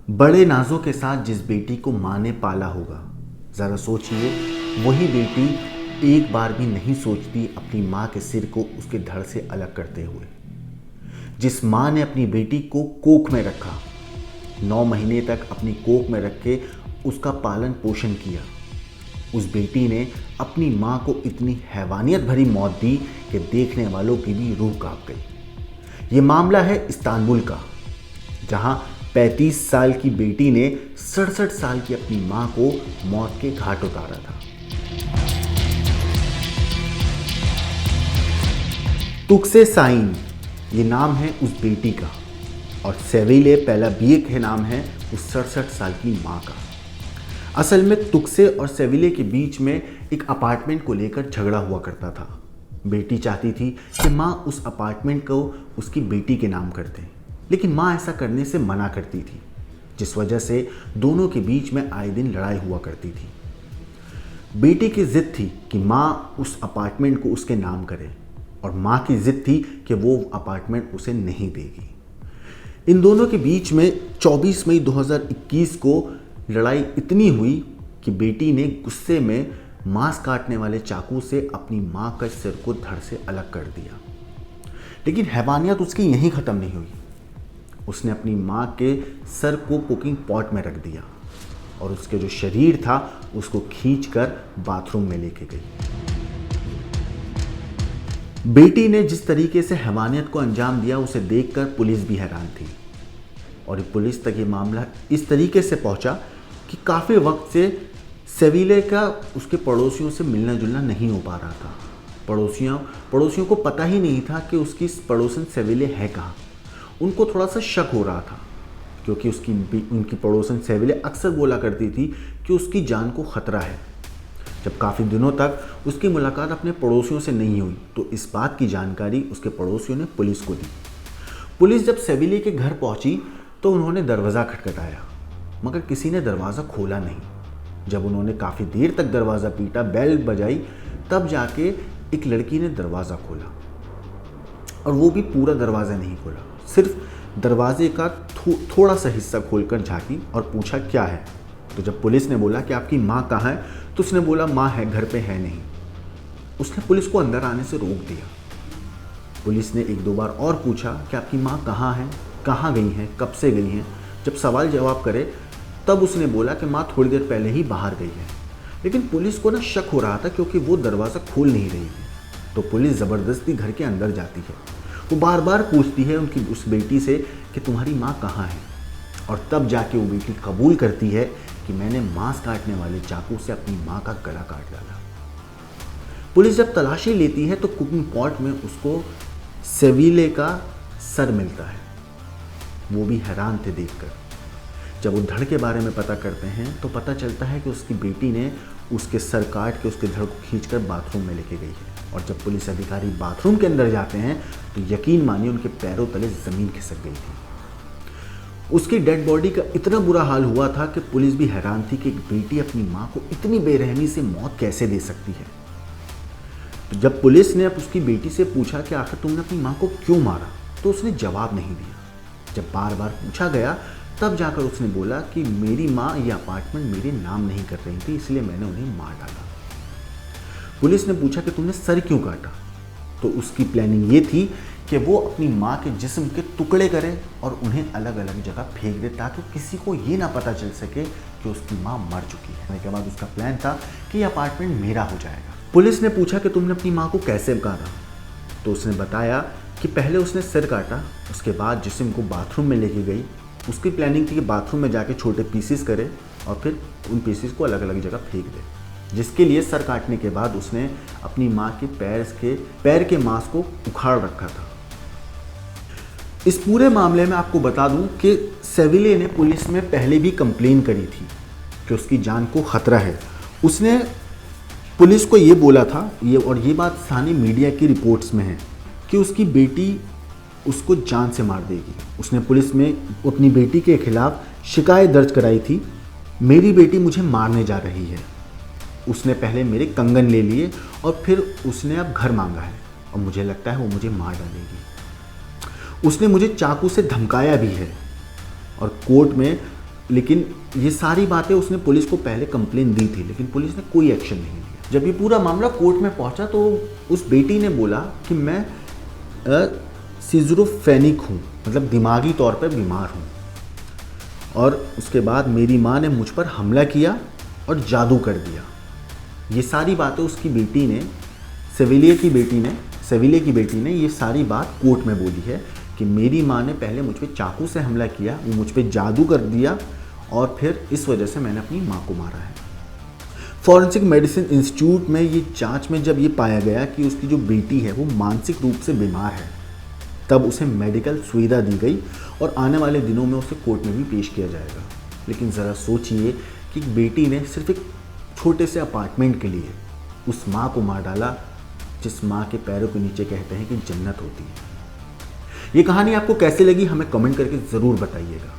बड़े नाजों के साथ जिस बेटी को माँ ने पाला होगा, ज़रा सोचिए, वही बेटी एक बार भी नहीं सोचती अपनी माँ के सिर को उसके धड़ से अलग करते हुए। जिस माँ ने अपनी बेटी को कोख में रखा, 9 महीने तक अपनी कोख में रख के उसका पालन पोषण किया, उस बेटी ने अपनी माँ को इतनी हैवानियत भरी मौत दी कि देखने वालों की भी रूह कांप गई। ये मामला है इस्तांबुल का, जहाँ 35 साल की बेटी ने 67 साल की अपनी मां को मौत के घाट उतारा था। तुक्से साइन ये नाम है उस बेटी का, और सेविले पेलाबिएक है नाम है उस 67 साल की मां का। असल में तुक्से और सेविले के बीच में एक अपार्टमेंट को लेकर झगड़ा हुआ करता था। बेटी चाहती थी कि मां उस अपार्टमेंट को उसकी बेटी के नाम कर दे, लेकिन माँ ऐसा करने से मना करती थी, जिस वजह से दोनों के बीच में आए दिन लड़ाई हुआ करती थी। बेटी की जिद थी कि माँ उस अपार्टमेंट को उसके नाम करे, और माँ की जिद थी कि वो अपार्टमेंट उसे नहीं देगी। इन दोनों के बीच में 24 मई 2021 को लड़ाई इतनी हुई कि बेटी ने गुस्से में मांस काटने वाले चाकू से अपनी माँ का सिर को धड़ से अलग कर दिया। लेकिन हैवानियत उसकी यहीं ख़त्म नहीं हुई। उसने अपनी माँ के सर को कुकिंग पॉट में रख दिया और उसके जो शरीर था उसको खींचकर बाथरूम में लेके गई। बेटी ने जिस तरीके से हैवानियत को अंजाम दिया उसे देखकर पुलिस भी हैरान थी, और पुलिस तक ये मामला इस तरीके से पहुंचा कि काफ़ी वक्त से सेविले का उसके पड़ोसियों से मिलना जुलना नहीं हो पा रहा था। पड़ोसियों को पता ही नहीं था कि उसकी पड़ोसन सेविले है कहाँ। उनको थोड़ा सा शक हो रहा था, क्योंकि उनकी पड़ोसन सेविले अक्सर बोला करती थी कि उसकी जान को ख़तरा है। जब काफ़ी दिनों तक उसकी मुलाकात अपने पड़ोसियों से नहीं हुई तो इस बात की जानकारी उसके पड़ोसियों ने पुलिस को दी। पुलिस जब सेविले के घर पहुंची तो उन्होंने दरवाज़ा खटखटाया, मगर किसी ने दरवाज़ा खोला नहीं। जब उन्होंने काफ़ी देर तक दरवाज़ा पीटा, बेल बजाई, तब जाके एक लड़की ने दरवाज़ा खोला, और वो भी पूरा दरवाज़ा नहीं खोला, सिर्फ दरवाजे का थोड़ा सा हिस्सा खोलकर झांकी और पूछा क्या है। तो जब पुलिस ने बोला कि आपकी माँ कहाँ है, तो उसने बोला माँ है, घर पे है नहीं। उसने पुलिस को अंदर आने से रोक दिया। पुलिस ने 1-2 बार और पूछा कि आपकी माँ कहाँ है, कहाँ गई हैं, कब से गई हैं। जब सवाल जवाब करे तब उसने बोला कि माँ थोड़ी देर पहले ही बाहर गई है। लेकिन पुलिस को ना शक हो रहा था, क्योंकि वो दरवाज़ा खोल नहीं रही थी। तो पुलिस ज़बरदस्ती घर के अंदर जाती है। वो बार बार पूछती है उस बेटी से कि तुम्हारी माँ कहाँ है, और तब जाके वो बेटी कबूल करती है कि मैंने मांस काटने वाले चाकू से अपनी माँ का गला काट डाला। पुलिस जब तलाशी लेती है तो कुकिंग पॉट में उसको सेविले का सर मिलता है। वो भी हैरान थे देखकर। जब वो धड़ के बारे में पता करते हैं तो पता चलता है कि उसकी बेटी ने उसके सर काट के उसके धड़ को खींचकर बाथरूम में लेके गई है। और जब पुलिस अधिकारी बाथरूम के अंदर जाते हैं तो यकीन मानिए उनके पैरों तले ज़मीन खिसक गई थी। उसकी डेड बॉडी का इतना बुरा हाल हुआ था कि पुलिस भी हैरान थी कि एक बेटी अपनी माँ को इतनी बेरहमी से मौत कैसे दे सकती है। तो जब पुलिस ने अब उसकी बेटी से पूछा कि आखिर तुमने अपनी माँ को क्यों मारा, तो उसने जवाब नहीं दिया। जब बार बार पूछा गया तब जाकर उसने बोला कि मेरी माँ ये अपार्टमेंट मेरे नाम नहीं कर रही थी, इसलिए मैंने उन्हें मार डाला। पुलिस ने पूछा कि तुमने सर क्यों काटा, तो उसकी प्लानिंग ये थी कि वो अपनी माँ के जिस्म के टुकड़े करे और उन्हें अलग अलग जगह फेंक दे, ताकि किसी को ये ना पता चल सके कि उसकी माँ मर चुकी है। उसके बाद उसका प्लान था कि ये अपार्टमेंट मेरा हो जाएगा। पुलिस ने पूछा कि तुमने अपनी माँ को कैसे मारा, तो उसने बताया कि पहले उसने सिर काटा, उसके बाद जिस्म को बाथरूम में लेके गई। उसकी प्लानिंग थी कि बाथरूम में जाके छोटे पीसेस करे और फिर उन पीसेस को अलग अलग जगह फेंक दे, जिसके लिए सर काटने के बाद उसने अपनी माँ के पैर के मांस को उखाड़ रखा था। इस पूरे मामले में आपको बता दूं कि सेविले ने पुलिस में पहले भी कंप्लेन करी थी कि उसकी जान को खतरा है। उसने पुलिस को ये बोला था, और ये बात स्थानीय मीडिया की रिपोर्ट्स में है, कि उसकी बेटी उसको जान से मार देगी। उसने पुलिस में अपनी बेटी के खिलाफ शिकायत दर्ज कराई थी, मेरी बेटी मुझे मारने जा रही है। उसने पहले मेरे कंगन ले लिए और फिर उसने अब घर मांगा है, और मुझे लगता है वो मुझे मार डालेगी। उसने मुझे चाकू से धमकाया भी है, और कोर्ट में लेकिन ये सारी बातें उसने पुलिस को पहले कंप्लेन दी थी, लेकिन पुलिस ने कोई एक्शन नहीं लिया। जब ये पूरा मामला कोर्ट में पहुंचा तो उस बेटी ने बोला कि मैं सिजोफ्रेनिक हूँ, मतलब दिमागी तौर पर बीमार हूँ, और उसके बाद मेरी माँ ने मुझ पर हमला किया और जादू कर दिया। ये सारी बातें उसकी बेटी ने, सेविलिया की बेटी ने ये सारी बात कोर्ट में बोली है कि मेरी माँ ने पहले मुझ पे चाकू से हमला किया, वो मुझ पे जादू कर दिया और फिर इस वजह से मैंने अपनी माँ को मारा है। फॉरेंसिक मेडिसिन इंस्टीट्यूट में ये जांच में जब ये पाया गया कि उसकी जो बेटी है वो मानसिक रूप से बीमार है, तब उसे मेडिकल सुविधा दी गई और आने वाले दिनों में उसे कोर्ट में भी पेश किया जाएगा। लेकिन ज़रा सोचिए कि बेटी ने सिर्फ एक छोटे से अपार्टमेंट के लिए उस माँ को मार डाला, जिस माँ के पैरों के नीचे कहते हैं कि जन्नत होती है। ये कहानी आपको कैसे लगी हमें कमेंट करके ज़रूर बताइएगा।